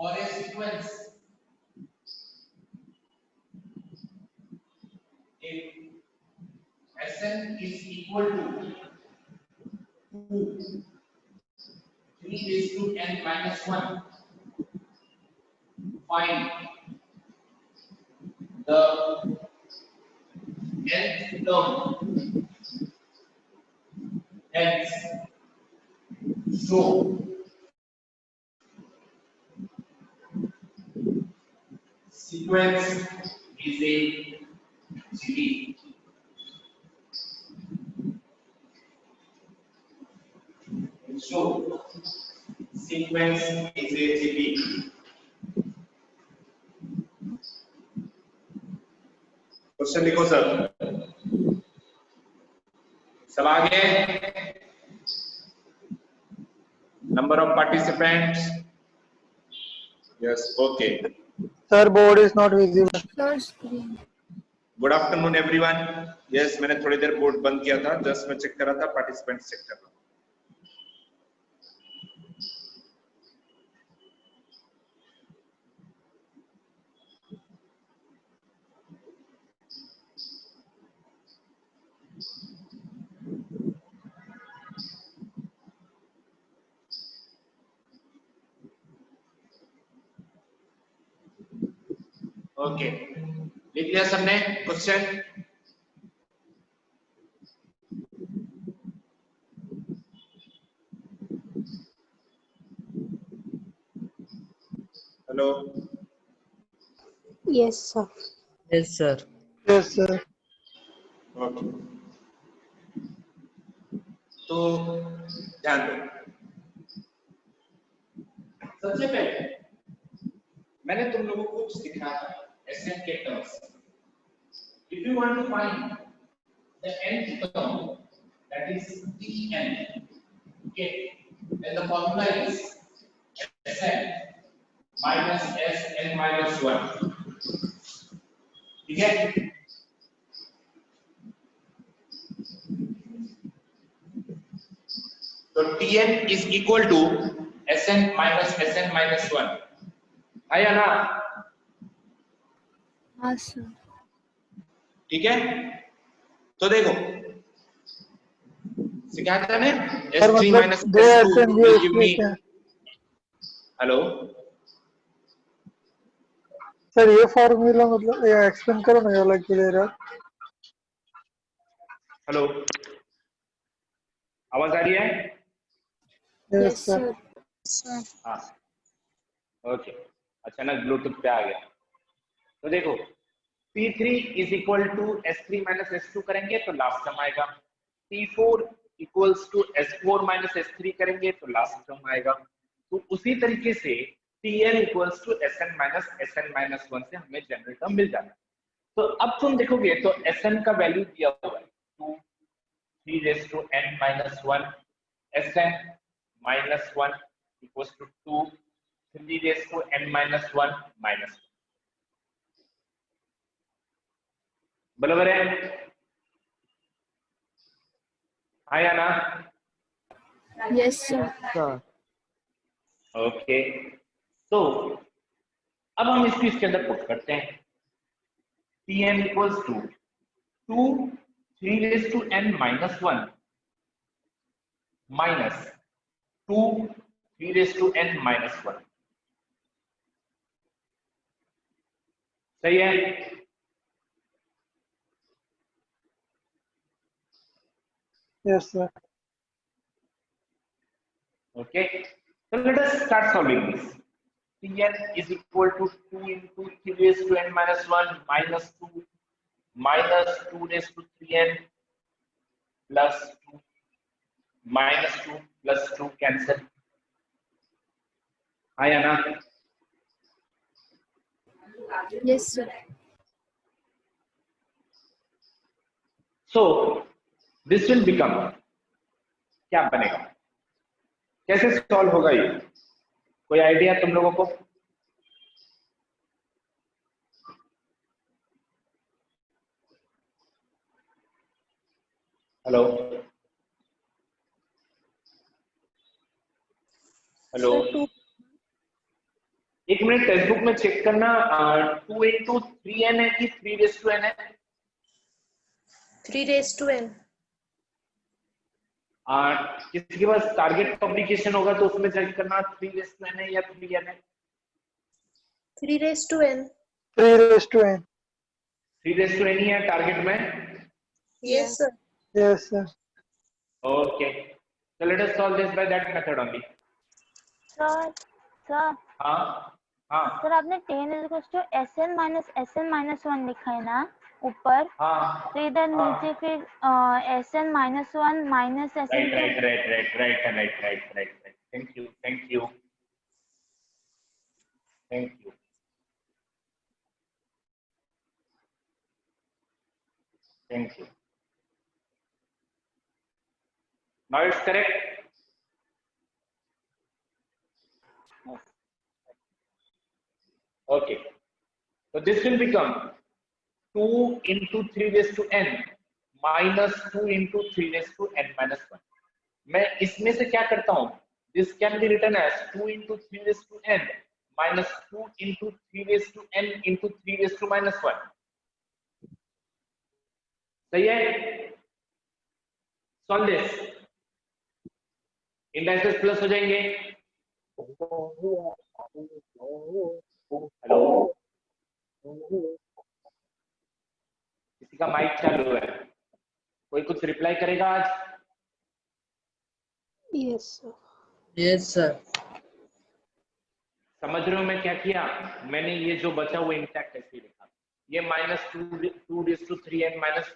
or a sequence if Sn is equal to 2 3 raised to n minus 1, find the nth term. Hence, show sequence is a GP. Show sequence is a GP. Question लिखो sir. सब आगे। Number of participants. Yes, okay. Sir, board is not visible. Sir, screen. Good afternoon everyone. Yes, मैंने थोड़ी देर board बंद किया था, just मैं check कर रहा था, पार्टिसिपेंट्स चेक कर रहा था। ओके, लिख लिया सबने question? Hello? Yes, sir. Yes, sir. Yes, sir. Okay, तो ध्यान दो। सबसे पहले मैंने तुम लोगों को कुछ दिखाया था Sn के terms. If you want to find the nth term, that is Tn, okay, then the formula is Sn minus Sn minus 1. ठीक है? तो Tn is equal to Sn minus 1. है या ना? हाँ sir. ठीक है, तो देखो सिखाया था ने S3 minus S2 will give me, hello sir ये फॉर्मूला मतलब ये एक्सप्लेन करो ना, ये वाला क्लियर है। हेलो, आवाज आ रही है? Yes sir. Sir. हाँ, ओके, अचानक ब्लूटूथ पे आ गया। तो देखो P3 is equal to S3 minus S2 करेंगे तो लास्ट टर्म आएगा। P4 equals to S4 minus S3 करेंगे तो लास्ट टर्म आएगा। तो उसी तरीके से Tn equals to Sn minus 1 से हमें जनरल टर्म मिल जाता है। तो अब तुम देखोगे तो Sn का वैल्यू दिया हुआ है 2 3 raised to n minus 1, Sn minus 1 equals to 2 3 raised to n minus 1 minus 1। बराबर है? हाँ या ना? Yes, sir. Sir. ओके, तो अब हम इसको इसके अंदर पुट करते हैं। Tn equals to 2 3 raised to n minus 1 minus 2 3 raised to n minus 1। सही है? Yes sir. Okay, so let us start solving this. Tn is equal to 2 into 3 raised to n minus 1 minus 2 raised to 3n plus 2 minus 2 plus 2 cancel. हाँ या ना? Yes, sir. So this will become, क्या बनेगा? कैसे solve होगा ये? कोई idea तुम लोगों को? हेलो हेलो, एक मिनट टेक्स्ट बुक में चेक करना 2 into 3n है कि 3 raised to n है? 3 raised to n. किसी के पास टारगेट पब्लिकेशन होगा तो उसमें चेक करना 3 raised to n है या 3n है? 3 raised to n. 3 raised to n. 3 raised to n ही है टारगेट में? Yes sir. Yes, sir. Okay. So let us solve this by that method only. Sir हाँ सर आपने 10 = Sn - लिखा है ना ऊपर, हाँ तो इधर नीचे फिर Sn - 1 - Sn right. Thank you. Now it's correct. Okay. So this will become 2 into 3 raised to n minus 2 into 3 raised to n minus 1. मैं इसमें से क्या करता हूँ? This can be written as 2 into 3 raised to n minus 2 into 3 raised to n into 3 raised to minus 1. सही है? Solve this. Indices plus हो जाएंगे. हेलो, किसी का माइक चालू है? कोई कुछ रिप्लाई करेगा आज? Yes sir. Yes sir. समझ रहे हो मैं क्या किया? मैंने ये जो बचा वो इंटैक्ट ऐसे लिखा. ये -2 raised to 3n minus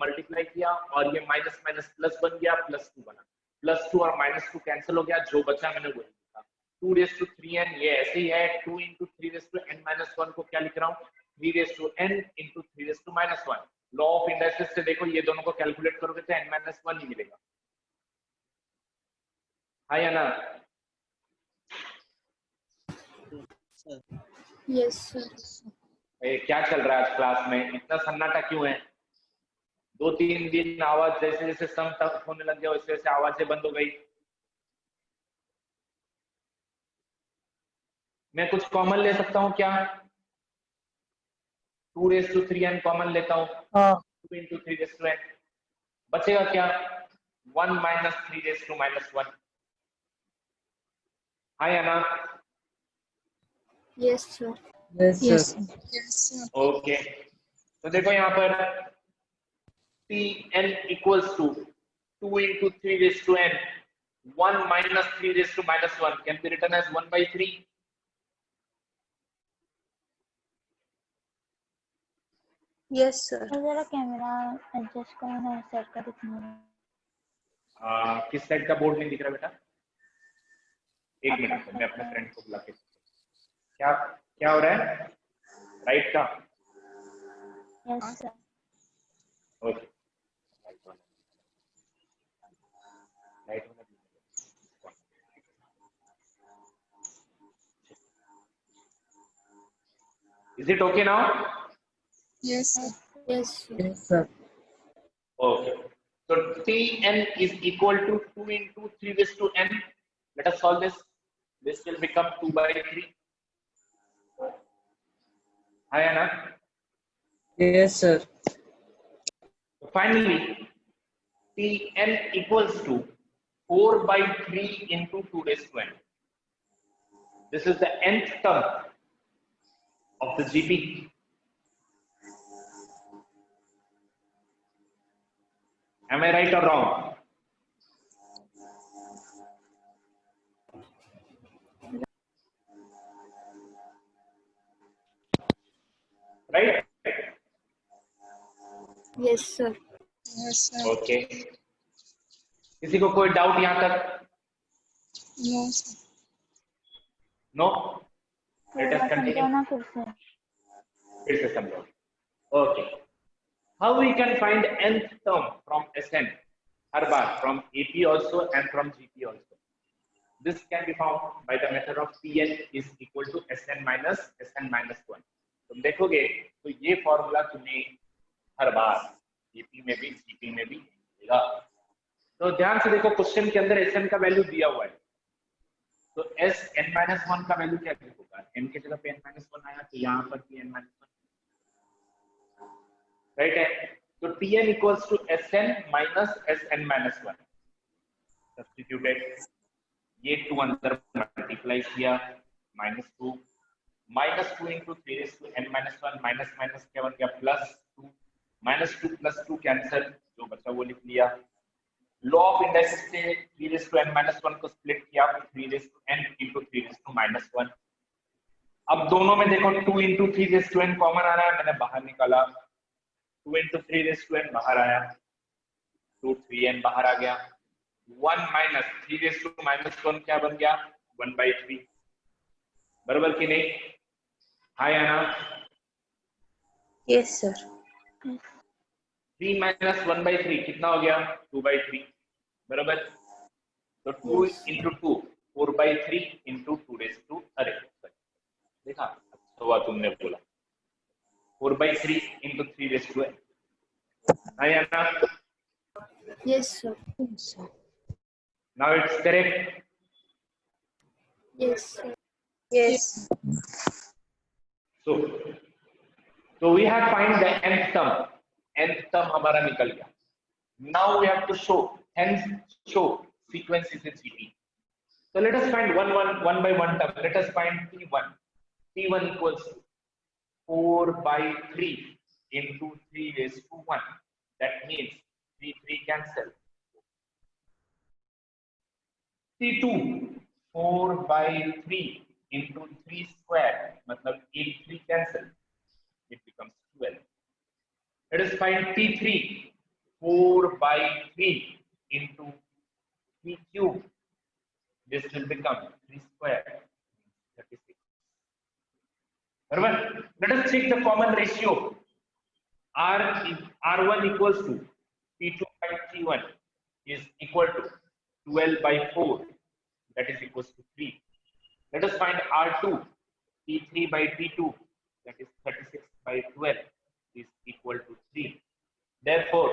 multiply किया और ये माइनस माइनस प्लस बन गया, +2 बना. +2 और -2 कैंसिल हो गया, जो बचा मैंने वही लिखा. 2 raised to 3n ये ऐसे ही है. 2 into 3 raised to n minus 1 को क्या लिख रहा हूँ? 3 raised to n into 3 raised to minus 1. Law of indices से देखो ये दोनों को कैलकुलेट करोगे तो n minus 1 ही मिलेगा. हाँ या ना? Yes, sir. क्या चल रहा है आज क्लास में? इतना सन्नाटा क्यों है? 2-3 दिन आवाज जैसे जैसे सम तक होने लग गया वैसे वैसे आवाजें बंद हो गई. मैं कुछ कॉमन ले सकता हूँ क्या? 2 raised to 3n कॉमन लेता हूँ. हाँ 2 into 3 raised to n बचेगा क्या? 1 minus 3 raised to minus 1. हाँ या ना? Yes, sir. Yes sir. Yes, sir. Okay. तो देखो यहाँ पर Tn equals to 2 into 3 raised to n 1 minus 3 raised to minus 1 can be written as 1 by 3. Yes sir. जरा कैमरा एडजस्ट करो ना, सेट कर दिखना. किस साइड का बोर्ड नहीं दिख रहा बेटा? एक मिनट, मैं अपने फ्रेंड को बुला के. क्या क्या हो रहा है? राइट का? Yes sir. ओके. राइट वाला. Is it okay now? Yes, sir. Yes, sir. Yes sir. Okay. So Tn is equal to 2 into 3 raised to n. Let us solve this. This will become 2 by 3. Hi Anna. Yes sir. So finally, Tn equals to 4 by 3 into 2 raised to n. This is the nth term of the GP. Am I right or wrong? Right? Yes, sir. Yes, sir. Okay. किसी को कोई doubt यहाँ तक? No, sir. No? Let us continue. समझाना फिर से. फिर से समझो. Okay. How we can find nth term from Sn? Her bar from AP also and from GP also. This can be found by the method of Tn is equal to Sn minus 1. तुम देखोगे तो ये formula तुम्हें हर बार AP में भी GP में भी मिलेगा. तो ध्यान से देखो क्वेश्चन के अंदर Sn का वैल्यू दिया हुआ है. तो एस एन माइनस वन का वैल्यू क्या होगा, एन की जगह पे एन माइनस वन आया तो यहाँ पर भी एन माइनस वन, राइट है। तो t n equals to s n minus s n minus one, substituted, ये 2 अंदर मल्टीप्लाई किया, -2 -2 into 3 raise to n minus 1 minus minus क्या बन गया +2, -2 +2 कैंसिल, जो बचा वो लिख लिया। लॉ ऑफ इंडाइसेस से 3 रेज़ टू n माइनस 1 को स्प्लिट किया, 3 raise to n into 3 raise to -1। अब दोनों में देखो 2 into 3 raise to n common आ रहा है, मैंने बाहर निकाला, 2 इंटू 3 रेज़ टू n बाहर आया, 2 3n बाहर आ गया, 1 माइनस 3 रेज़ टू -1 क्या बन गया 1/3, बराबर कि नहीं? हाँ या ना? Yes, sir. 3 माइनस 1/3 कितना हो गया 2/3, बराबर। तो 2 इंटू 2 4/3 इंटू 2 रेज़ टू, अरे देखा, अच्छा हुआ तुमने बोला, 4/3 इंटू 3 रेज़ टू, हाँ या ना? Yes, sir. Now it's correct. Yes, sir. Yes. So we have find the nth term. Nth term हमारा निकल गया. Now we have to show, hence show sequences in CT. So let us find one by one term. Let us find T1. T1 equals to 4/3 into 3 raised to 1. That means 3 cancel. T2 4/3 into 3 square, मतलब 3 cancel, it becomes 12. Let us find T3 4/3 into 3 cube. This will become 3 square, 36. Right? Let us check the common ratio. R1 equals to T2 by T1 is equal to 12/4. That is equals to 3. Let us find R2, T3 by T2, that is 36/12 is equal to 3. Therefore,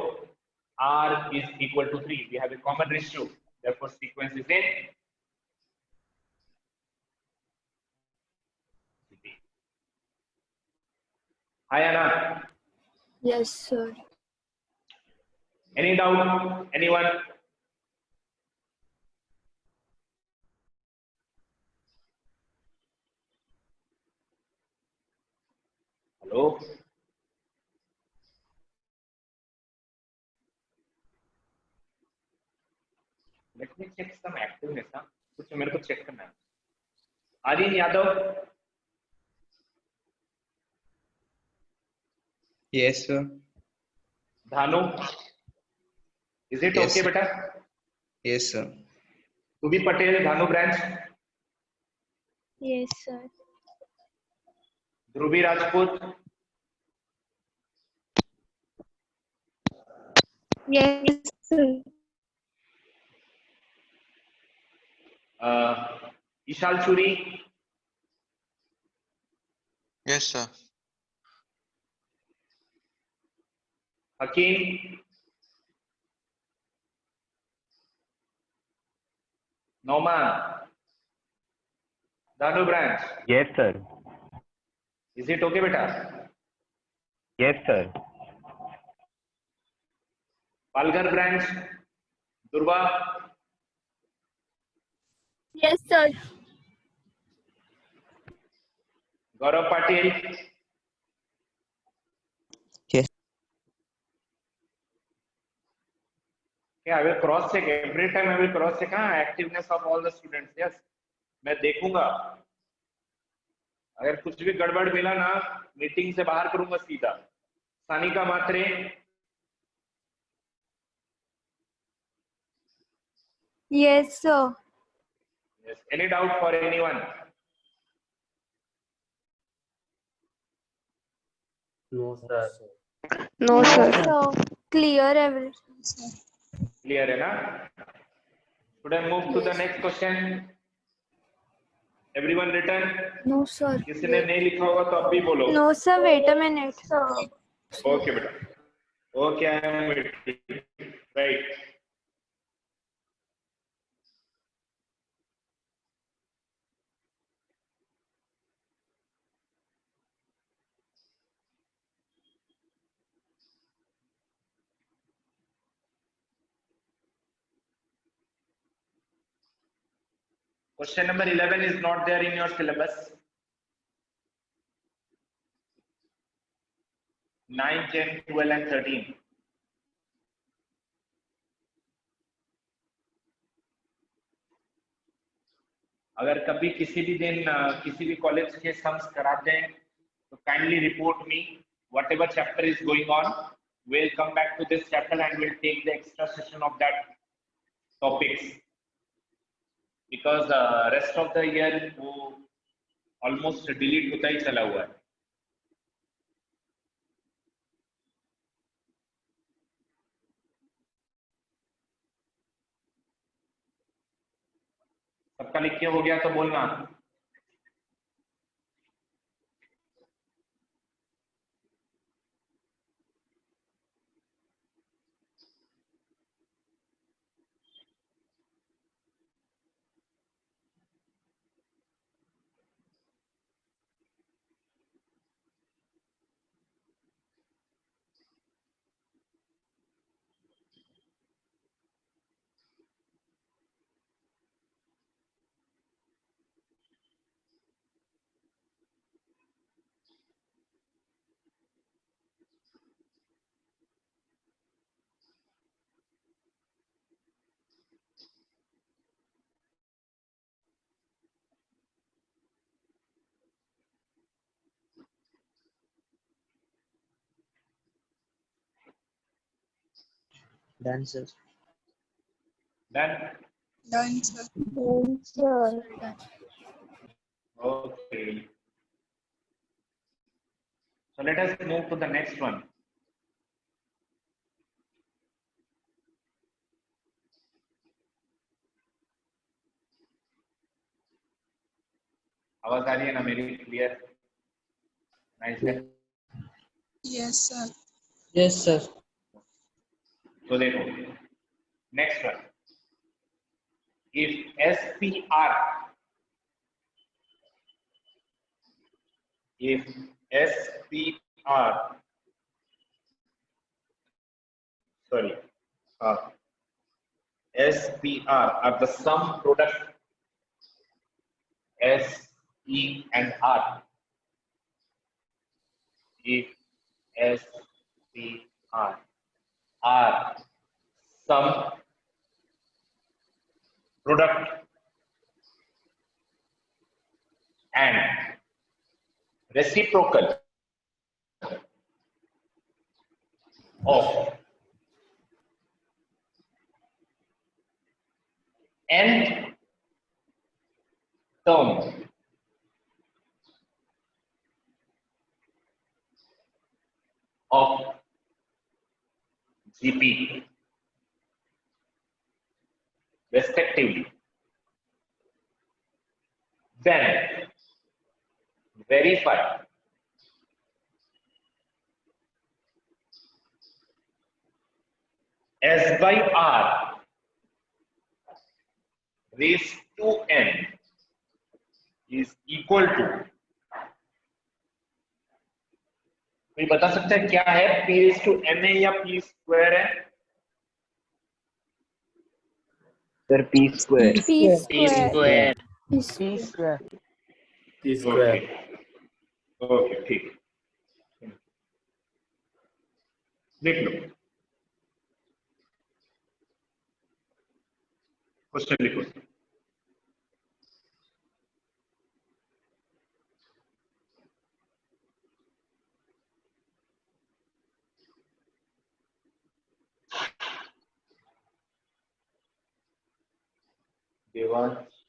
R is equal to 3. We have a common ratio. Therefore, sequence is in. Hi Anna. Yes, sir. Any doubt? Anyone? Hello? Let me check some activeness. कुछ मेरे को check करना है. Aryan Yadav. Yes, sir. Dhanu. Is it Yes, okay, sir. beta? Yes, sir. Kubi Patel, Dhanu branch. Yes, sir. Dhruvi Rajput. Yes, sir. Ishal Churi. Yes, sir. Hakeem. Noman. Dhanu branch. Yes, sir. Is it okay, beta? Yes, sir. Palghar branch. Durva. Yes, sir. Gaurav Patil. Yes. Yeah, I will cross check every time. I will cross check activeness of all the students. Yes, मैं देखूंगा. अगर कुछ भी गड़बड़ मिला ना, meeting से बाहर करूंगा सीधा. सानिका मात्रे. Yes, sir. Yes. Any doubt for anyone? No, sir. No, sir. So clear everything. Clear है ना? Should I move to the next question? Everyone written? No, sir. किसी ने नहीं लिखा होगा तो अब भी बोलो. No, sir. Wait a minute. Sir. Okay, बेटा. Okay, I am waiting. Right. Question number 11 is not there in your syllabus. 9, 10, 12 and 13. अगर कभी किसी भी दिन किसी भी कॉलेज के सम्स कराते हैं तो kindly report me whatever chapter is going on. We'll come back to this chapter and we'll take the extra session of that topics, because rest of the year वो almost delete होता ही चला हुआ है. सबका लिख के हो गया तो बोलना. Done, sir. Done. Done, sir. Sir. Okay. So let us move to the next one. आवाज आ रही है ना मेरी? क्लियर? नाइस है. Yes, sir. Yes, sir. तो देखो next one. If SPR, if SPR, sorry, SPR are the sum product S, E and R. If SPR are sum product and reciprocal of nth term of GP respectively, then verify S by R raised to n is equal to, कोई बता सकता है क्या है? P raised to n है या P square है? Sir, P square. P P square. square. T square. Okay ठीक. देख लो क्वेश्चन लिखो. देवांश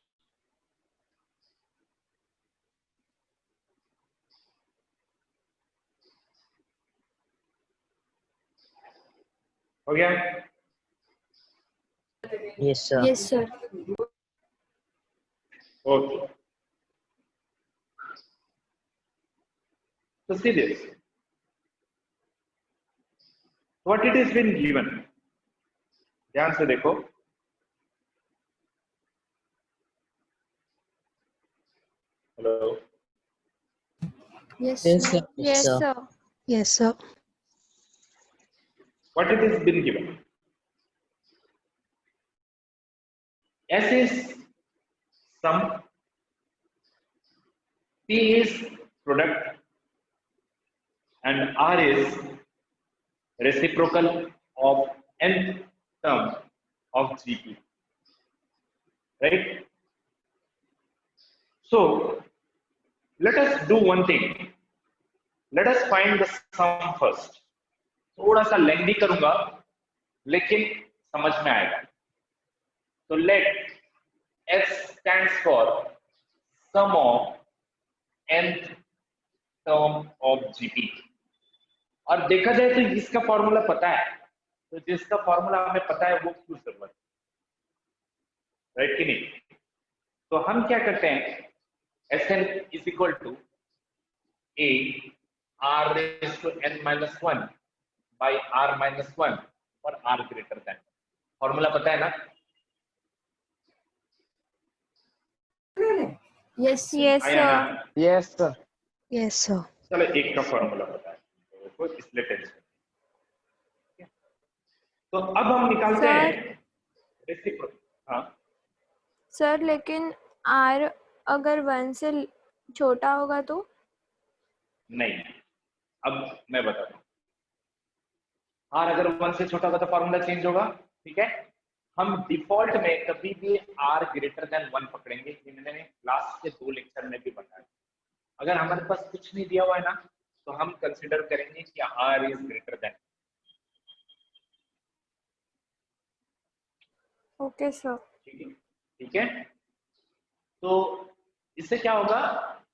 हो गया? Yes, sir. Yes, sir. Okay. So see this. What it has been given. ध्यान से देखो. Hello. Yes, Yes, sir. sir. Yes, sir. Yes, sir. What it has been given. S is sum, P is product, and R is reciprocal of nth term of GP, right? So let us do one thing. Let us find the sum first. थोड़ा सा लेंदी करूंगा लेकिन समझ में आएगा. तो let S stands for sum of nth term of GP. और देखा जाए तो इसका फॉर्मूला पता है, तो जिसका फॉर्मूला हमें पता है वो क्यों जरूरत, राइट कि नहीं? तो हम क्या करते हैं, Sn is equal to A R raised to n minus 1 by R minus 1 for R greater than. Formula पता है ना? Yes, sir. Yes, आया sir. ना? Yes, sir. Yes, sir. चलो एक का फॉर्मूला पता है तो इसलिए टेंशन. तो अब हम निकालते हैं रेसिप्रोकल. हाँ सर लेकिन R अगर 1 से छोटा होगा तो? नहीं, अब मैं बताता हूँ. R अगर 1 से छोटा होगा तो फॉर्मूला चेंज होगा, ठीक है? हम डिफॉल्ट में कभी भी R ग्रेटर देन 1 पकड़ेंगे. ये मैंने लास्ट के 2 लेक्चर में भी बताया. अगर हमारे पास कुछ नहीं दिया हुआ है ना तो हम कंसीडर करेंगे कि R is greater than. Okay sir. ठीक है. तो इससे क्या होगा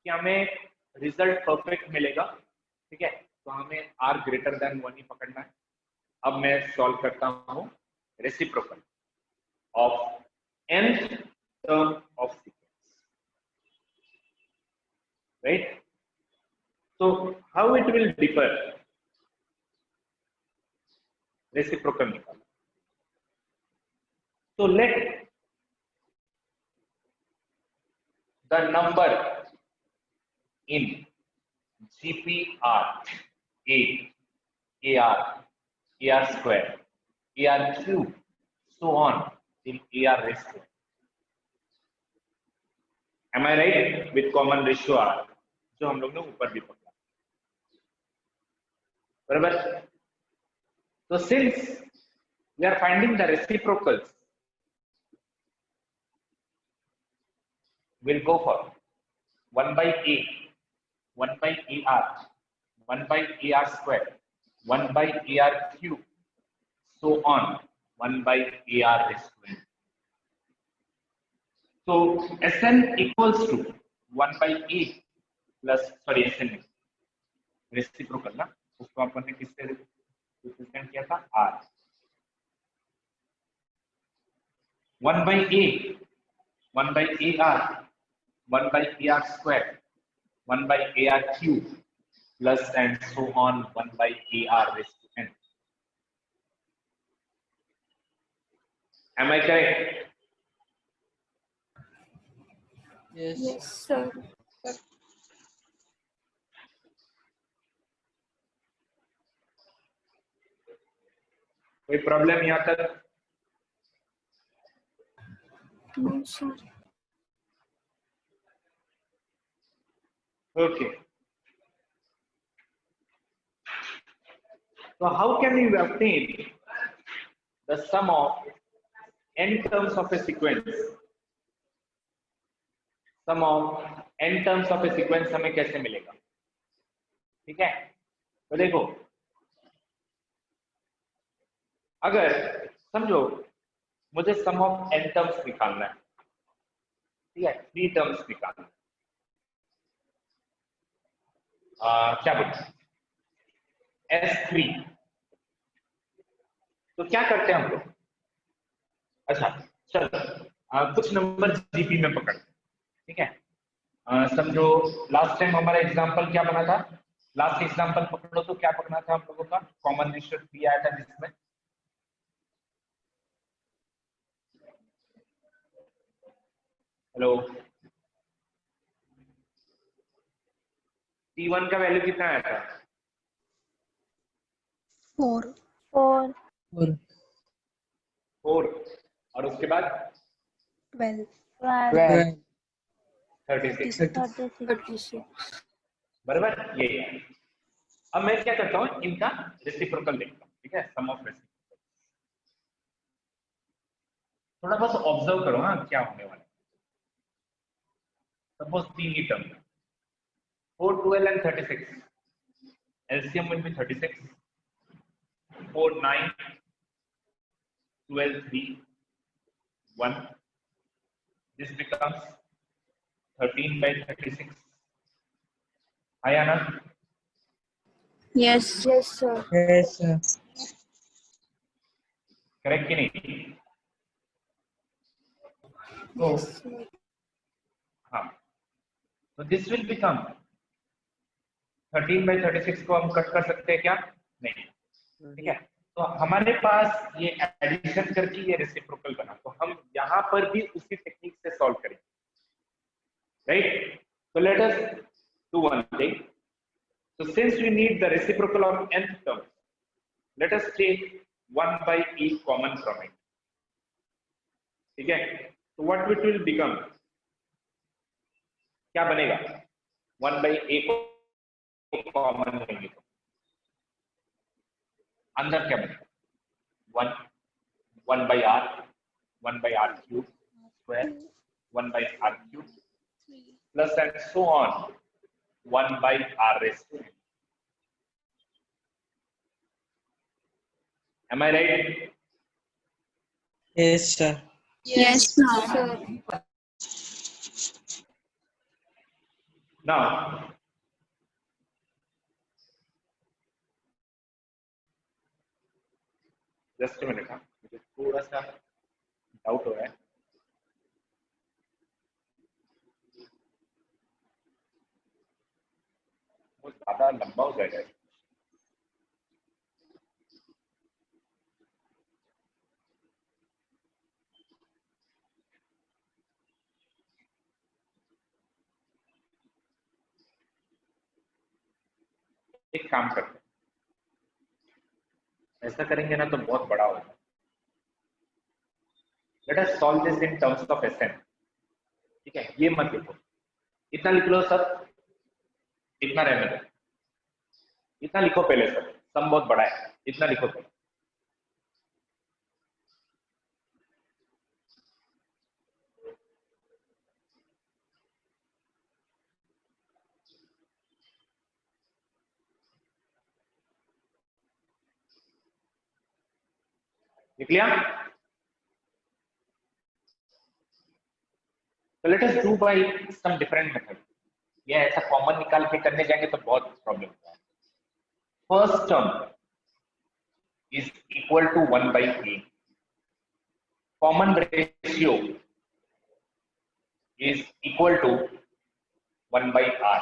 कि हमें रिजल्ट परफेक्ट मिलेगा, ठीक है? तो हमें R ग्रेटर देन 1 ही पकड़ना है. अब मैं सॉल्व करता हूं reciprocal of nth term of sequence, right? So how it will differ? Reciprocal निकालो. So let the number in GPR A, AR, AR square, AR cube, so on till AR raised to. Am I right? With common ratio R, जो हम लोग ने ऊपर भी पढ़ा. बराबर. So since we are finding the reciprocals, we'll go for 1 by A, 1 by AR, 1 by AR square, 1 by AR cube, so on 1 by AR raised to n. So Sn equals to 1 by A plus, sorry, Sn reciprocal ना, उसको अपन ने किससे represent किया था? R. 1 by A, 1 by AR, 1 by AR square, 1 by AR cube, plus and so on 1 by AR raised to n. Am I correct? Yes. Yes, sir. कोई problem यहाँ तक? No, sir. Okay. So how can we obtain the sum of n terms of a sequence? Sum of n terms of a sequence हमें कैसे मिलेगा? ठीक है? तो देखो, अगर समझो मुझे सम ऑफ n टर्म्स निकालना है, ठीक है? 3 टर्म्स निकालना है. क्या बोलते हैं? S3. तो क्या करते हैं हम लोग? अच्छा चलो कुछ नंबर जीपी में पकड़ते हैं, ठीक है? समझो लास्ट टाइम हमारा एग्जांपल क्या बना था? लास्ट एग्जांपल पकड़ो तो क्या पकड़ना था हम लोगों का? कॉमन रेशियो 3 आया था जिसमें हेलो T1 का वैल्यू कितना आया था? 4. 4. 4. और उसके बाद 12. 12. 36 36 बराबर, यही है। अब मैं क्या करता हूँ, इनका रेसिप्रोकल देखता हूँ, ठीक है, सम ऑफ रेसिप्रोकल। थोड़ा बस ऑब्जर्व करो हाँ क्या होने वाला है। Suppose 3 he term 4, 12 and 36, LCM will be 36, 4, 9, 12, 3, 1. This becomes 13 by 36. Hi Anna. Yes. Yes, sir. Yes, sir. Correct कि नहीं? तो हाँ, तो this will become 13 by 36 को हम कट कर सकते हैं क्या? नहीं, ठीक है। तो हमारे पास ये एडिशन करके ये रेसिप्रोकल बना, तो हम यहाँ पर भी उसी टेक्निक से सॉल्व करेंगे, right? So let us do one thing. So since we need the reciprocal of nth term, let us take 1 by e common from it. ठीक है? So what it will become? क्या बनेगा? 1 by a को common लेंगे तो अंदर क्या बनेगा? 1 by r, 1 by r cube square, 1 by r cube plus and so on 1 by r raised to n. Am I right? Yes, sir. Yes, sir. Now just a minute, हाँ मुझे थोड़ा सा डाउट हो रहा है। वो ज्यादा लंबा हो जाएगा। एक काम करते हैं, ऐसा करेंगे ना तो बहुत बड़ा होगा। Let us solve this in terms of Sn, ठीक है? ये मत लिखो, इतना लिख लो सब, इतना रहने दो, इतना लिखो पहले सब, सम बहुत बड़ा है, इतना लिखो पहले। लिख लिया? So let us do by some different method. ये ऐसा कॉमन निकाल के करने जाएंगे तो बहुत प्रॉब्लम होगा। First term is equal to 1 by a. Common ratio is equal to 1 by r.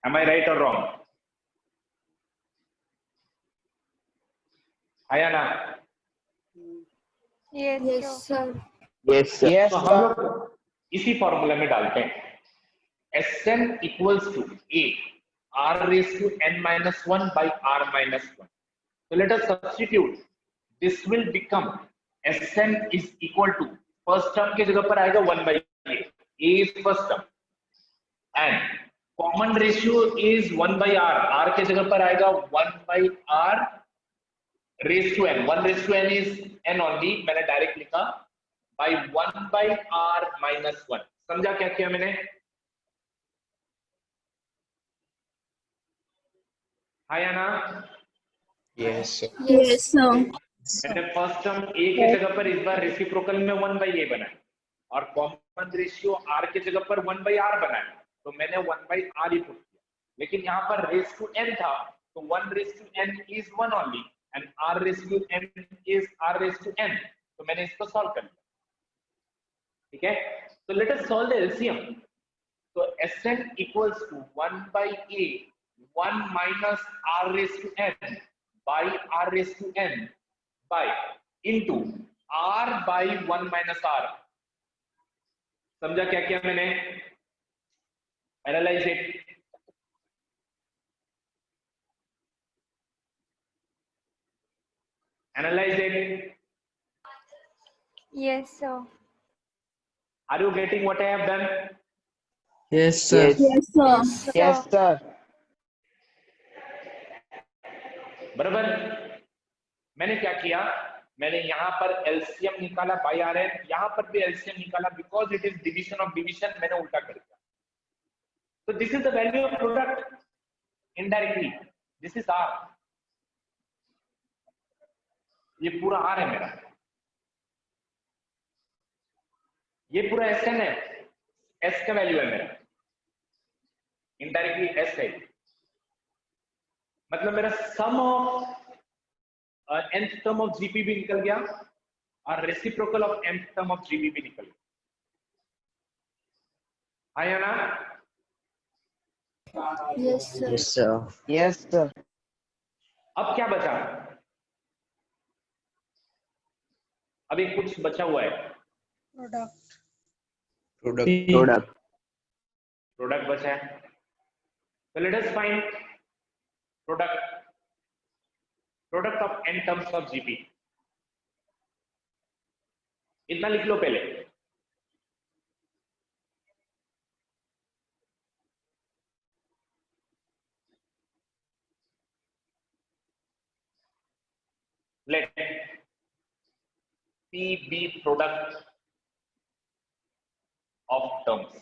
Am I right or wrong? Ayana? Yes, sir. Yes, sir. Yes, तो हम लोग इसी फॉर्मूला में डालते हैं, Sn equals to a r raised to n minus 1 by r minus 1. So let us substitute. This will become Sn is equal to, first term के जगह पर आएगा 1 by a. A is first term and common ratio is 1 by r. R के जगह पर आएगा 1 by r raised to n. 1 raised to n is n only, मैंने direct लिखा by 1 by r minus 1. समझा क्या किया मैंने? हाय आना? yes, sir. Yes, sir. मैंने फर्स्ट टर्म a के जगह पर इस बार रेसिप्रोकल में 1 by a बनाया और कॉमन रेशियो r के जगह पर 1 by r बनाया, तो मैंने 1 by r ही पुट किया। लेकिन यहाँ पर रेस टू n था, तो 1 raise to n is 1 only and r raise to n is r raise to n, तो मैंने इसको सॉल्व कर लिया, ठीक है? तो let us solve the LCM. तो Sn equals to 1 by a 1 minus r raised to n by r raised to n by into r by 1 minus r. समझा क्या किया मैंने? Analyse it. Analyse it. Yes, sir. Are you getting what I have done? Yes, sir. Yes, sir. Yes, sir. बराबर। मैंने क्या किया, मैंने यहाँ पर एलसीएम निकाला बाई आर एन, यहाँ पर भी एलसीएम निकाला, because it is division of division, मैंने उल्टा कर दिया। तो this is the value of product indirectly, this is R, ये पूरा आर है मेरा, ये पूरा एस एन है, एस का वैल्यू है मेरा, इनडायरेक्टली एस है, मतलब मेरा sum of nth term of GP भी निकल गया और reciprocal of nth term of GP भी निकल गया। आया ना? Yes, sir. Yes, sir. Yes, sir. अब क्या बचा? अभी कुछ बचा हुआ है, Product. Product. प्रोडक्ट बचा है, तो let us find product of n terms of GP. इतना लिख लो पहले, let P be product of terms।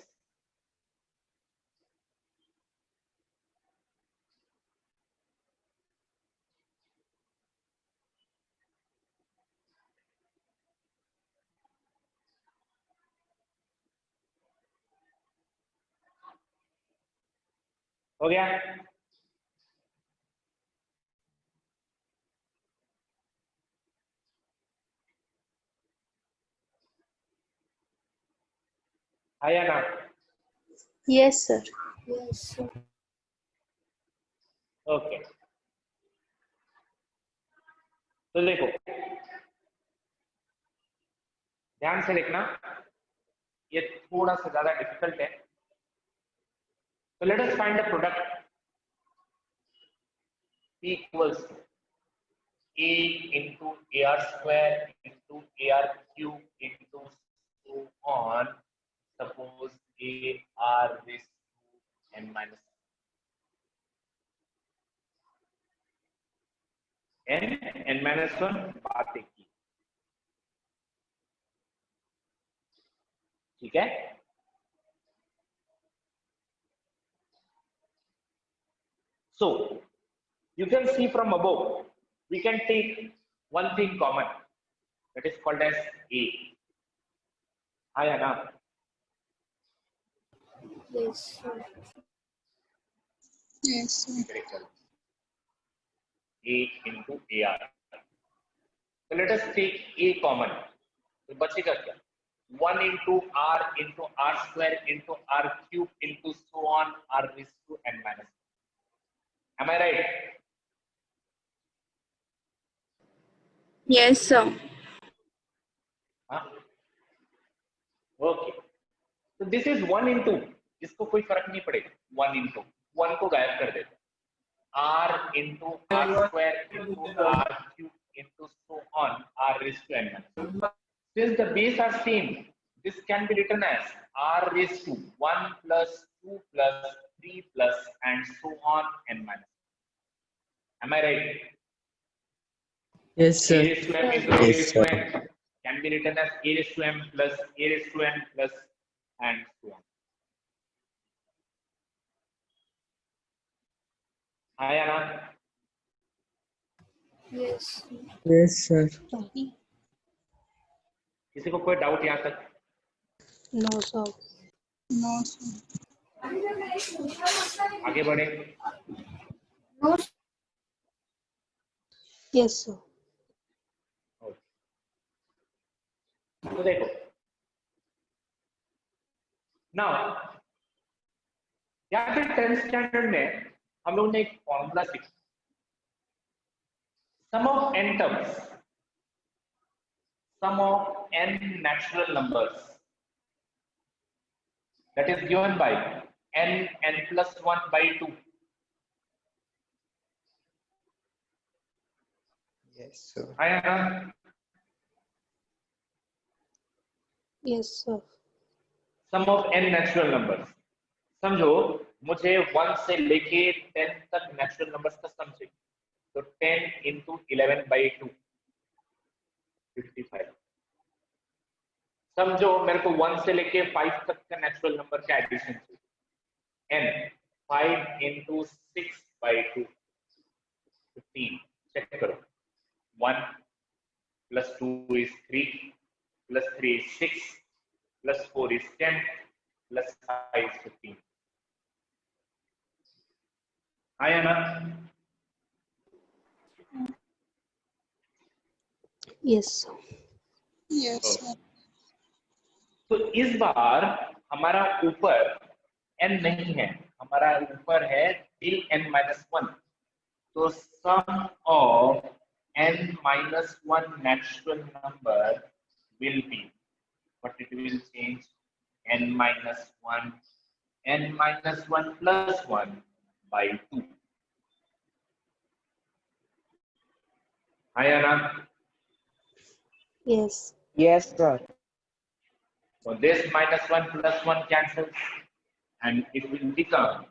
हो गया? आया ना? Yes, sir. Yes, sir. Okay, तो देखो ध्यान से देखना, ये थोड़ा सा ज्यादा डिफिकल्ट है, तो let us find the product P equals A into AR square into AR cube into so on, suppose AR raised to n minus n minus 1, बात एक ही, ठीक है? So you can see from above, we can take one thing common, that is called as A. आया ना? Yes, sir. Yes, sir. Very well. A into AR. So let us take A common. तो बचेगा क्या? 1 into R square into R cube into so on R raised to n minus 1. Am I right? Yes, sir. हाँ? Okay. So this is 1 into, इसको कोई फर्क नहीं पड़ेगा, 1 into 1 को गायब कर देते, R into R square into R cube into so on R raised to n minus 1. Since the base are same, this can be written as R raised to 1 plus 2 plus 3 plus and so on n minus 1. Am I right? Yes, sir. A raised to m is A Yes, raised to sir. n can be written as A raised to m plus A raised to n plus and so on. आया ना? Yes. Yes, sir. Sorry. किसी को कोई doubt यहाँ तक? No, sir. No, sir. आगे बढ़े। No. Yes, sir. तो देखो, नाउ यहाँ पे 10th स्टैंडर्ड में हम लोगों ने एक फॉर्मूला सीखा, sum of n terms, sum of n natural numbers, that is given by n plus 1 by 2. Yes, sir. आया ना? Yes, sir. Sum of n natural numbers. समझो मुझे 1 से लेके 10 तक नेचुरल नंबर्स का सम चाहिए, तो 10 into 11/2 55। समझो मेरे को 1 से लेके 5 तक का नेचुरल नंबर का एडिशन चाहिए, n 5 into 6/2 15। चेक करो, 1 plus 2 is 3 plus 3 is 6 plus 4 is 10 plus 5 is 15। आया ना? Yes, sir. Yes, sir. तो इस बार हमारा ऊपर n नहीं है, हमारा ऊपर है till n-1। तो sum of n-1 natural number will be, but it will change, n-1 n-1 plus 1 by 2। आया ना? Yes. Yes, sir. So this -1 plus 1 cancels and it will become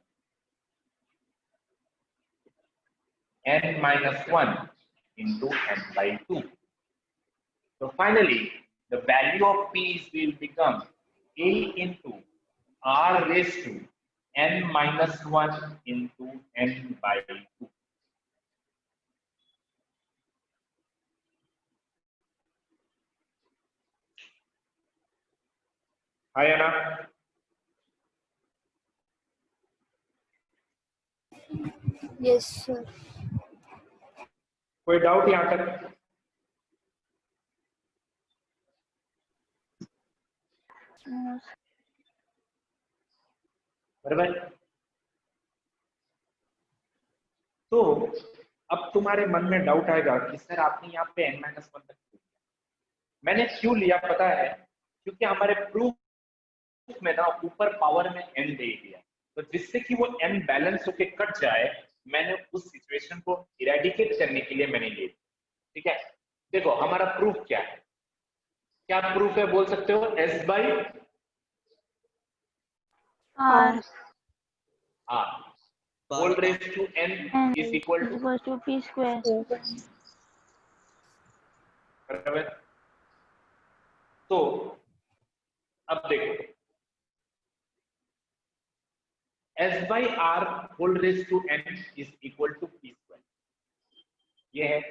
n-1 into n/2. So finally, the value of p's will become a into r raised to n-1 into n/2। आया ना? Yes, sir. कोई doubt यहाँ तक? बराबर। तो अब तुम्हारे मन में डाउट आएगा कि सर आपने यहाँ पे n-1 तक लिया। मैंने क्यों लिया पता है? क्योंकि हमारे प्रूफ में ना ऊपर पावर में n दे दिया, तो जिससे कि वो n बैलेंस होके कट जाए, मैंने उस सिचुएशन को इरेडिकेट करने के लिए मैंने ले। ठीक है, देखो हमारा प्रूफ क्या है, क्या प्रूफ है बोल सकते हो? s by R r whole raised to n and is equal to p square। बराबर। तो अब देखो s by r whole raised to n is equal to p square, ये है।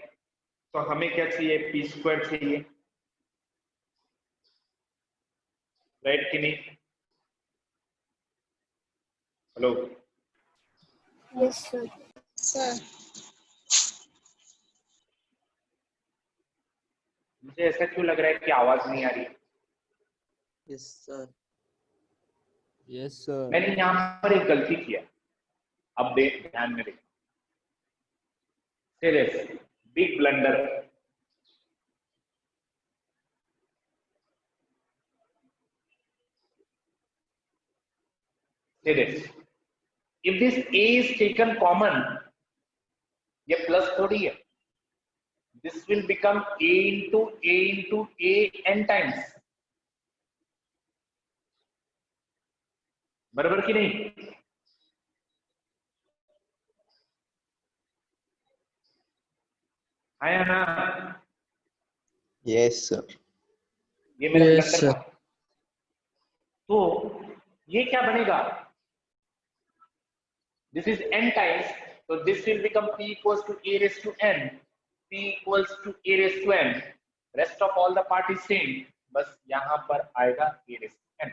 तो हमें क्या चाहिए? p square चाहिए, राइट कि नहीं? Hello, Yes, sir. Sir. मुझे ऐसा क्यों लग रहा है कि आवाज नहीं आ रही? Yes, sir. Yes, sir. मैंने यहाँ पर एक गलती किया, अब ध्यान में देखो, serious big blunder. Serious, if this a is taken common, ये प्लस थोड़ी है, this will become a into a n times, बराबर कि नहीं? आया ना? Yes, sir. ये मेरा Yes, ब्लंडर sir. था। तो ये क्या बनेगा? This is n times, so this will become p equals to a raised to n, p equals to a raised to n, rest of all the part is same, बस यहाँ पर आएगा a raised to n।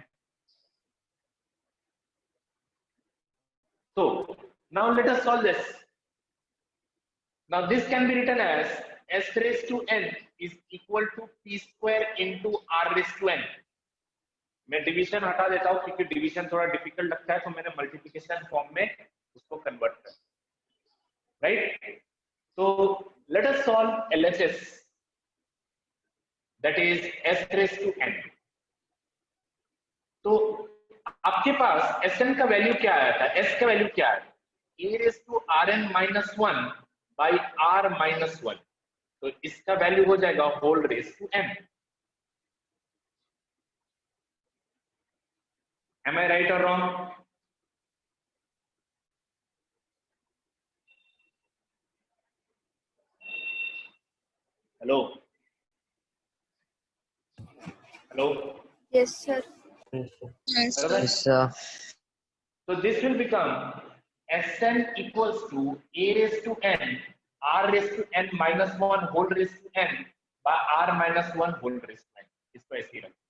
So now let us solve this। Now this can be written as s raised to n is equal to p square into r raised to n। मैं division हटा देता हूँ क्योंकि division थोड़ा difficult लगता है, तो मैंने मल्टीप्लिकेशन फॉर्म में उसको कन्वर्ट कर, राइट? तो let us solve LHS, that is s raised to n। तो आपके पास Sn का वैल्यू क्या आया था? s का वैल्यू क्या है? a raised to rn minus 1 by r minus 1, तो इसका वैल्यू हो जाएगा whole raise to n। Am I right or wrong? Hello? Hello? Yes, sir. Yes, sir. Yes, sir. बराबर? Yes, sir. So this will become Sn equals to a raised to n r raised to n minus 1 whole raised to n by r minus 1 whole raised to n. इसको ऐसे ही रखें.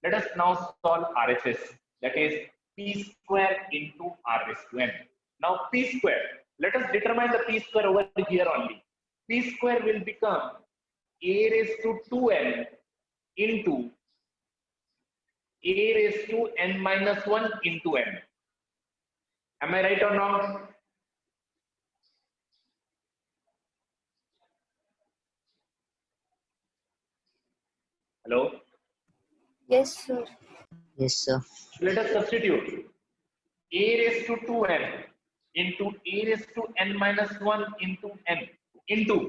Let us now solve RHS, that is p square into r raised to n. Now p square, let us determine the p square over here only. P square will become a raised to 2n into a raised to n minus 1 into n. Am I right or wrong? Hello? Yes, sir. Yes, sir. Let us substitute a raised to 2n into a raised to n minus 1 into n into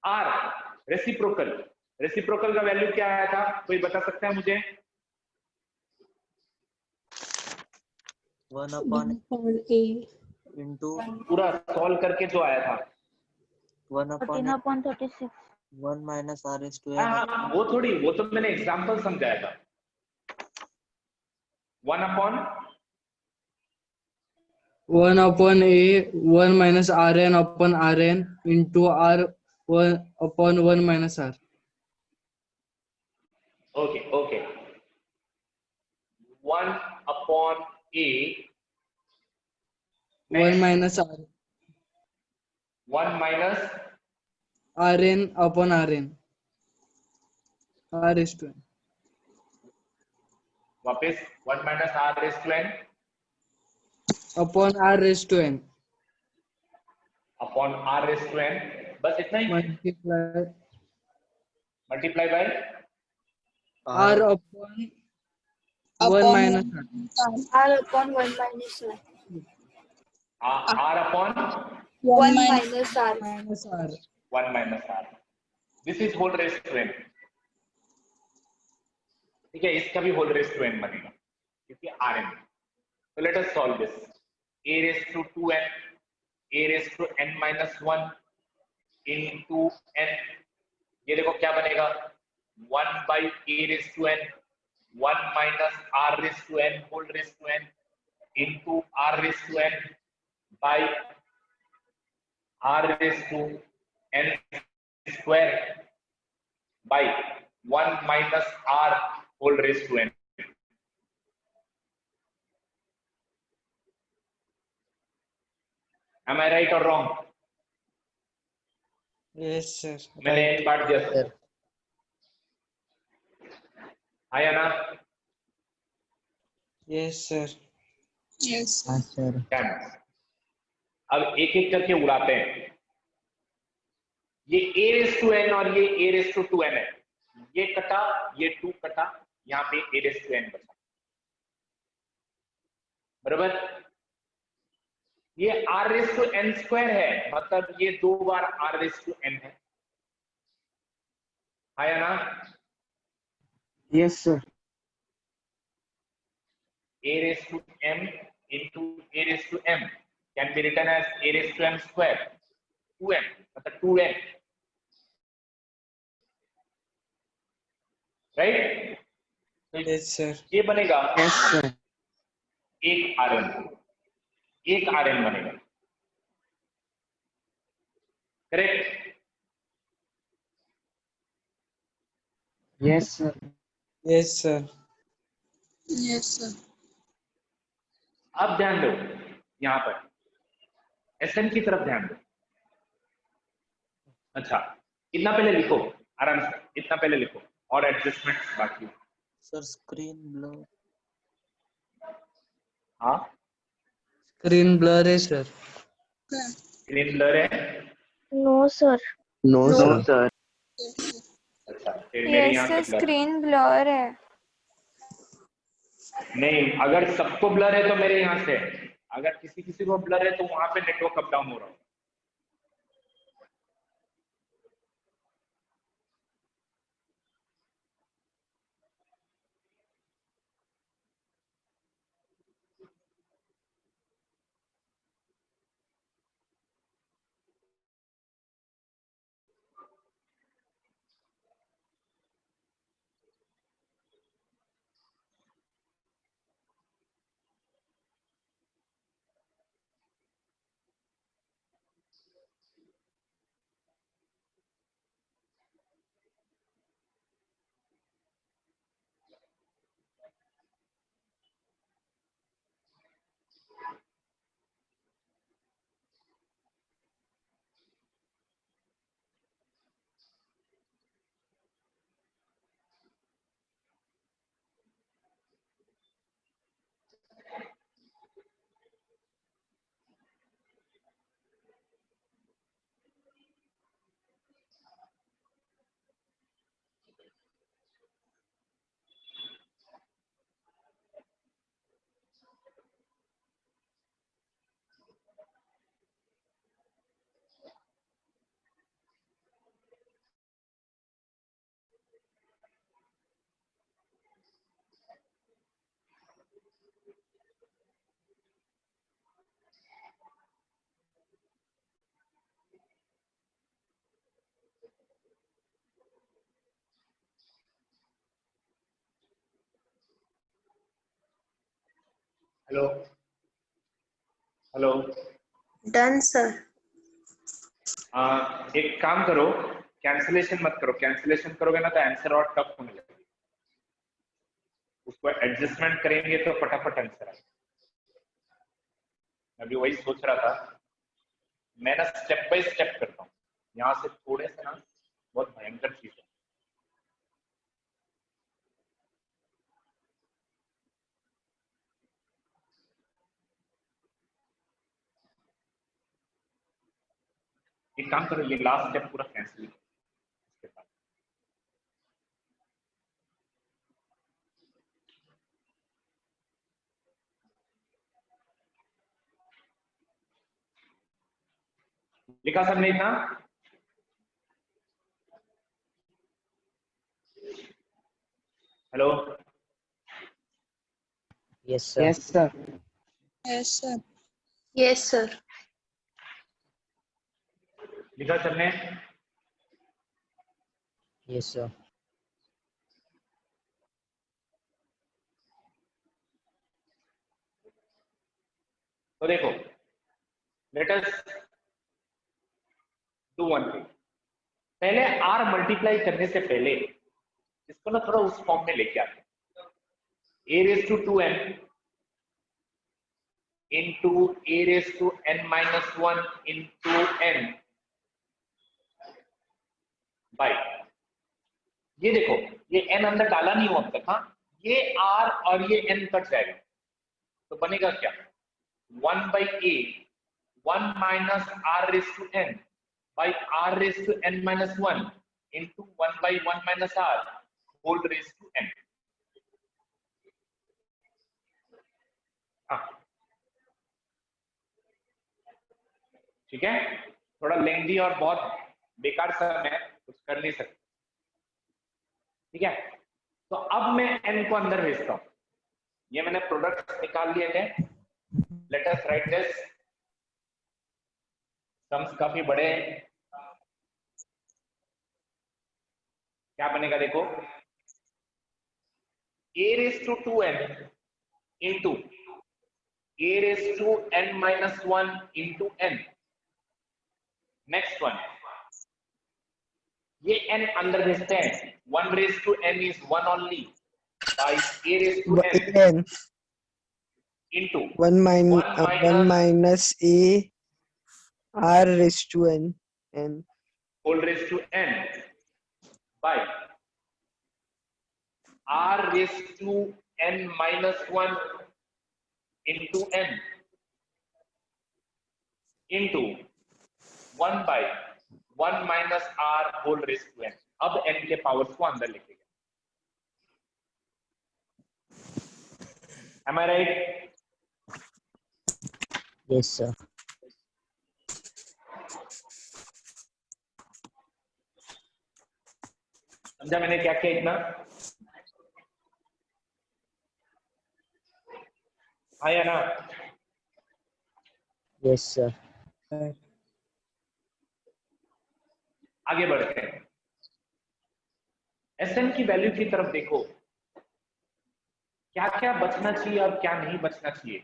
r reciprocal. Reciprocal का value क्या आया था, कोई बता सकता है मुझे? 1 upon A. into पूरा सॉल्व करके जो आया था. 1 upon 14/36. 1 minus r is to n. हाँ, वो थोड़ी, वो तो मैंने एग्जांपल समझाया था. 1 upon 1 upon a 1 minus rn upon rn into r 1 upon 1 minus r. okay, okay. 1 upon a 1 minus r 1 minus rn upon rn r is to n. वापस 1 minus r raised to n upon r raised to n upon r raised to n. बस इतना ही. multiply multiply by r upon 1 minus r. R upon 1 minus r. r upon 1 minus r. minus r. 1 minus r. This is whole raised to n. ठीक है, इसका भी whole raised to n बनेगा क्योंकि rn. So let us solve this. A raised to 2n, a raised to n minus 1 into n. ये देखो क्या बनेगा, 1 by a raised to n, 1 minus r raised to n whole raised to n into r raised to n by r raised to n square by 1 minus r whole raised to n. Am I right or wrong? Yes, sir. मैंने एक part दिया Sir. आया ना? Yes, sir. Yes, sir. हाँ, sir. अब एक एक करके उड़ाते हैं. ये a raised to n और ये a raised to 2n है. ये कटा, ये 2 कटा, यहाँ पे a raised to n बचा. बराबर? ये r raised to n square है, मतलब ये 2 बार r raised to n है. आया ना? Yes, sir. a raised to m into a raised to m can be written as a raised to m square 2m मतलब 2n, right? तो Yes, sir. ये बनेगा Yes, sir. एक rn बनेगा. Correct? Yes, sir. Yes, sir. Yes, sir. अब ध्यान दो यहां पर Sn की तरफ ध्यान दो. अच्छा, इतना पहले लिखो आराम से, इतना पहले लिखो और एडजस्टमेंट बाकी. Sir, screen blur. हाँ, Screen blur है sir. स्क्रीन ब्लर है. No, sir. No, sir. अच्छा, फिर मेरे Yes, यहाँ sir. से blur. Screen blur है. नहीं, अगर सबको ब्लर है तो मेरे यहाँ से, अगर किसी किसी को ब्लर है तो वहां पे नेटवर्क अप डाउन हो रहा है. Hello hello. Done sir. एक काम करो, कैंसिलेशन मत करो, कैंसिलेशन करोगे ना तो आंसर और टफ होने लगेगा, उसको एडजस्टमेंट करेंगे तो फटाफट आंसर आएगा। अभी वही सोच रहा था, मैं ना स्टेप बाय स्टेप करता हूँ, यहाँ से थोड़े से ना बहुत भयंकर चीज है। एक काम करो, ये लास्ट स्टेप पूरा कैंसिल करो इसके बाद। लिखा सब नहीं था? Hello. Yes, sir. Yes, sir. Yes sir. Yes sir. लिखा सबने? Yes, sir. तो देखो, let us do one thing. पहले आर मल्टीप्लाई करने से पहले इसको ना थोड़ा उस फॉर्म में लेके आते हैं, a raised to 2n into a raised to n minus 1 into n by, ये देखो ये n अंदर डाला नहीं हुआ अब तक, हाँ, ये r और ये n कट जाएगा तो बनेगा क्या, 1 by a 1 minus r raised to n by r raised to n minus 1 into 1 by 1 minus r whole raised to n। ठीक है, थोड़ा लेंदी और बहुत बेकार सा है, कुछ कर नहीं सकते। ठीक है, तो अब मैं n को अंदर भेजता हूं, ये मैंने प्रोडक्ट निकाल लिए थे। Let us right this, sums काफी बड़े हैं, क्या बनेगा देखो, a raised to 2n into a raised to n minus 1 into n। Next one, ये n अंदर भेजते हैं, 1 raised to n is 1 only by a raised to n into 1 1 minus a r raised to n whole raised to n by r raised to n minus 1 into n into 1 by 1 minus r whole raised to n। अब n के powers को अंदर लिखेगा। Am I right? Yes, sir. समझा मैंने क्या किया इतना? हाँ या ना? Yes, sir. आगे बढ़ते हैं, Sn की वैल्यू की तरफ देखो, क्या क्या बचना चाहिए और क्या नहीं बचना चाहिए,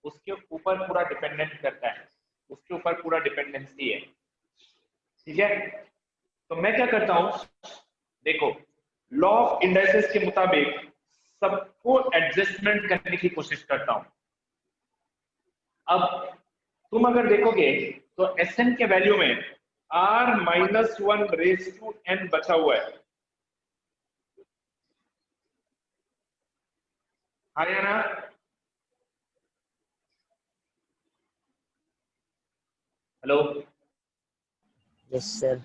उसके ऊपर पूरा डिपेंडेंट करता है, उसके ऊपर पूरा डिपेंडेंसी है। ठीक है, तो मैं क्या करता हूं, देखो लॉ ऑफ इंडाइसेस के मुताबिक सबको एडजस्टमेंट करने की कोशिश करता हूं। अब तुम अगर देखोगे तो Sn के वैल्यू में r minus 1 raised to n बचा हुआ है, हाँ या ना? Hello, Yes, sir.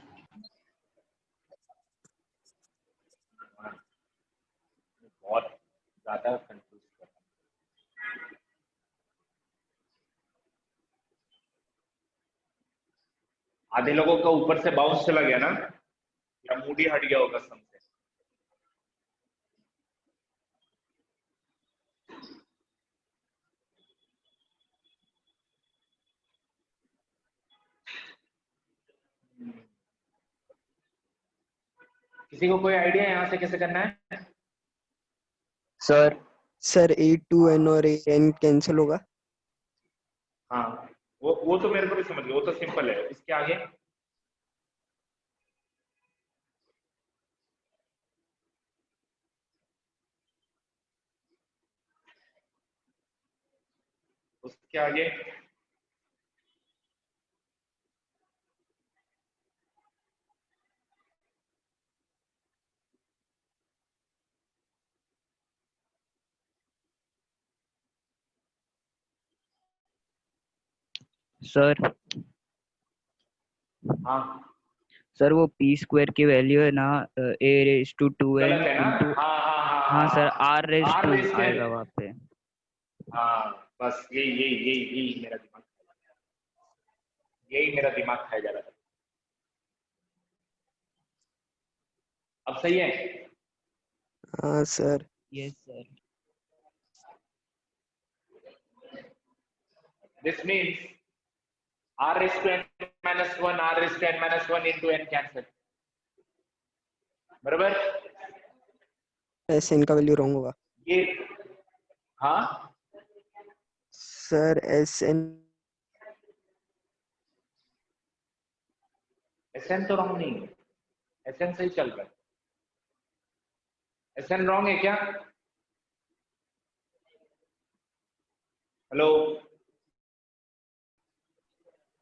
बहुत ज्यादा कंफ्यूज कर रहा हूं। आधे लोगों का ऊपर से बाउंस चला गया ना, या मूड ही हट गया होगा समझे। किसी को कोई आइडिया यहाँ से कैसे करना है? Sir. सर A2n और AN कैंसिल होगा। हाँ वो तो मेरे को भी समझ गया, वो तो सिंपल है। इसके आगे उसके आगे सर हाँ सर वो पी स्क्वायर की वैल्यू है ना a⁻²n गलत है ना। इंटू हाँ सर r⁻² आएगा वहाँ पे। हाँ बस यही मेरा दिमाग, यही मेरा दिमाग खाया जा रहा था। अब सही है। हाँ sir. Yes sir. This means r⁻n - 1 r⁻n - 1 into n cancel, बराबर। SN का वैल्यू रॉन्ग होगा ये हाँ सर। SN SN तो रॉन्ग नहीं है, SN सही चल रहा है। SN रॉन्ग है क्या? हेलो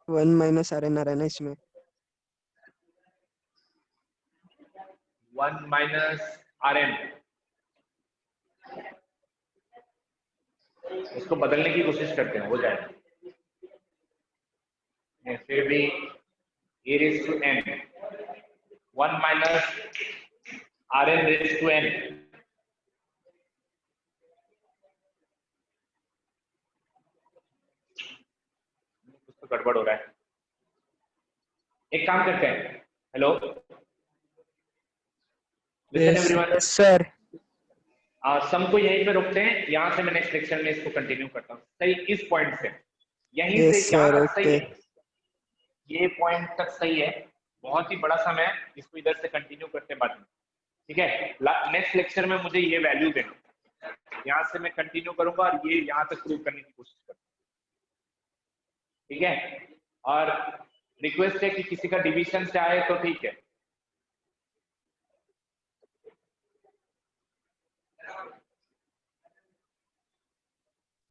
1 माइनस RN आ रहा है ना इसमें। 1 माइनस RN, इसको बदलने की कोशिश करते हैं, हो जाएगा। फिर भी a⁻n 1 माइनस RN⁻n, कुछ तो गड़बड़ हो रहा है। एक काम करते हैं, हेलो लिसन एवरीवन, सर सम को यहीं पे रोकते हैं, यहाँ से मैं नेक्स्ट लेक्चर में इसको कंटिन्यू करता हूँ। सही, इस पॉइंट से यहीं Yes, से यहाँ sir, तक सही okay. है, ये पॉइंट तक सही है। बहुत ही बड़ा सम है, इसको इधर से कंटिन्यू करते हैं बाद में, ठीक है। नेक्स्ट लेक्चर में मुझे ये वैल्यू देना, यहाँ से मैं कंटिन्यू करूंगा और ये यहाँ तक प्रूव करने की कोशिश करूंगा, ठीक है। और रिक्वेस्ट है कि किसी का डिवीजन से आए तो ठीक है,